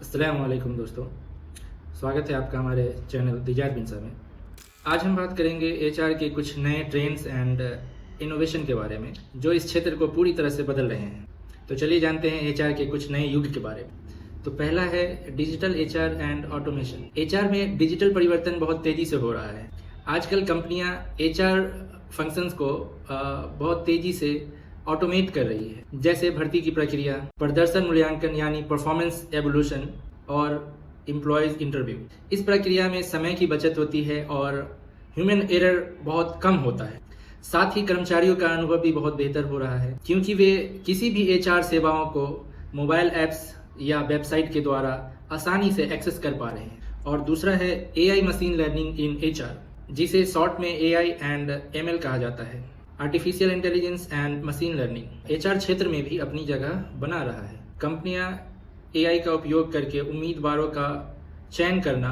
अस्सलाम वालेकुम दोस्तों, स्वागत है आपका हमारे चैनल दिजात बिनसा में। आज हम बात करेंगे एचआर के कुछ नए ट्रेंड्स एंड इनोवेशन के बारे में जो इस क्षेत्र को पूरी तरह से बदल रहे हैं। तो चलिए जानते हैं एचआर के कुछ नए युग के बारे में। तो पहला है digital HR and automation. HR में डिजिटल परिवर्तन बहुत तेजी से हो रहा है। आजकल कंपनियां एचआर फंक्शंस को बहुत तेजी से ऑटोमेट कर रही है, जैसे भर्ती की प्रक्रिया, प्रदर्शन मूल्यांकन यानी परफॉर्मेंस एवोल्यूशन और एम्प्लॉयज इंटरव्यू। इस प्रक्रिया में समय की बचत होती है और ह्यूमन एरर बहुत कम होता है। साथ ही कर्मचारियों का अनुभव भी बहुत बेहतर हो रहा है, क्योंकि वे किसी भी एचआर सेवाओं को मोबाइल ऐप्स या वेबसाइट के द्वारा आसानी से एक्सेस कर पा रहे हैं। और दूसरा है AI machine learning in HR, जिसे शॉर्ट में एआई एंड एमएल कहा जाता है, artificial intelligence and machine learning. HR क्षेत्र में भी अपनी जगह बना रहा है। कंपनियां एआई का उपयोग करके उम्मीदवारों का चयन करना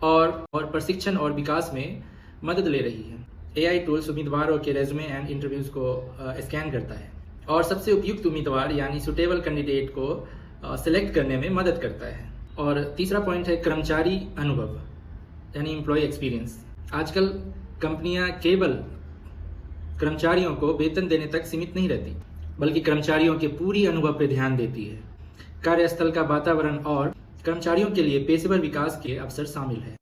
और प्रशिक्षण और विकास में मदद ले रही है। एआई टूल्स उम्मीदवारों के रेज्यूमे एंड इंटरव्यूज को स्कैन करता है और सबसे उपयुक्त उम्मीदवार यानी सुटेबल कैंडिडेट को सिलेक्ट करने में मदद करता है। और तीसरा पॉइंट है कर्मचारी अनुभव यानी एम्प्लॉय एक्सपीरियंस। आजकल कंपनियां केवल कर्मचारियों को वेतन देने तक सीमित नहीं रहती, बल्कि कर्मचारियों के पूरी अनुभव पर ध्यान देती है। कार्यस्थल का वातावरण और कर्मचारियों के लिए पेशेवर विकास के अवसर शामिल है।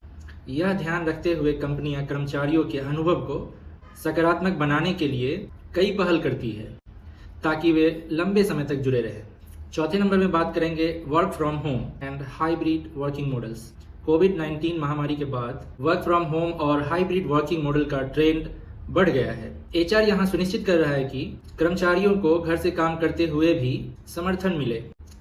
यह ध्यान रखते हुए कंपनियां कर्मचारियों के अनुभव को सकारात्मक बनाने के लिए कई पहल करती है, ताकि वे लंबे समय तक जुड़े रहें। चौथे नंबर में बात करेंगे work from home and hybrid working models. कोविड-19 महामारी के बाद वर्क फ्रॉम होम और हाइब्रिड वर्किंग मॉडल का ट्रेंड बढ़ गया है। एचआर यहां सुनिश्चित कर रहा है कि कर्मचारियों को घर से काम करते हुए भी समर्थन मिले।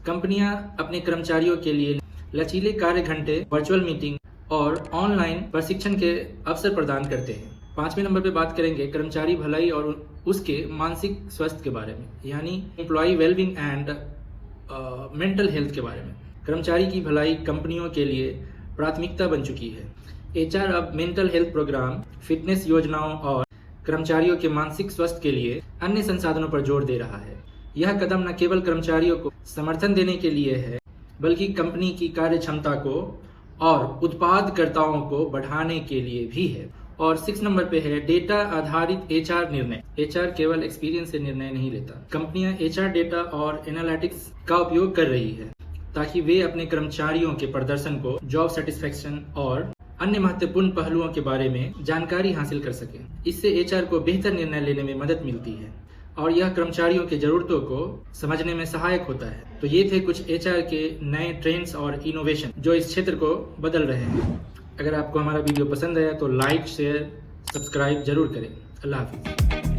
कंपनियां अपने कर्मचारियों के लिए लचीले कार्य घंटे, वर्चुअल मीटिंग और ऑनलाइन प्रशिक्षण के अवसर प्रदान करते हैं। पांचवें नंबर पे बात करेंगे कर्मचारी भलाई और उसके मानसिक स्वास्थ्य के बारे में, यानी employee wellbeing and mental health के बारे में। कर्मचारी की भलाई कंपनियों के लिए प्राथमिकता बन चुकी है। एचआर अब मेंटल हेल्थ प्रोग्राम, फिटनेस योजनाओं और कर्मचारियों के मानसिक स्वास्थ्य के लिए अन्य संसाधनों पर जोर दे रहा है। यह कदम न केवल कर्मचारियों को समर्थन देने के लिए है, बल्कि कंपनी की कार्य क्षमता को और उत्पादकताओं को बढ़ाने के लिए भी है। और 6 नंबर पे है डेटा आधारित एचआर निर्णय। एचआर केवल एक्सपीरियंस से निर्णय नहीं लेता। कंपनियां एचआर डेटा और एनालिटिक्स का उपयोग कर रही है, ताकि वे अपने कर्मचारियों के प्रदर्शन को, जॉब सेटिस्फेक्शन और अन्य महत्वपूर्ण पहलुओं के बारे में जानकारी हासिल कर सके। इससे एचआर को बेहतर निर्णय लेने में मदद मिलती है और यह कर्मचारियों की जरूरतों को समझने में सहायक होता है। तो ये थे कुछ एचआर के नए ट्रेंड्स और इनोवेशन जो इस क्षेत्र को बदल रहे हैं। अगर आपको हमारा वीडियो पसंद आया तो लाइक, शेयर, सब्सक्राइब जरूर करें। अल्लाह हाफिज।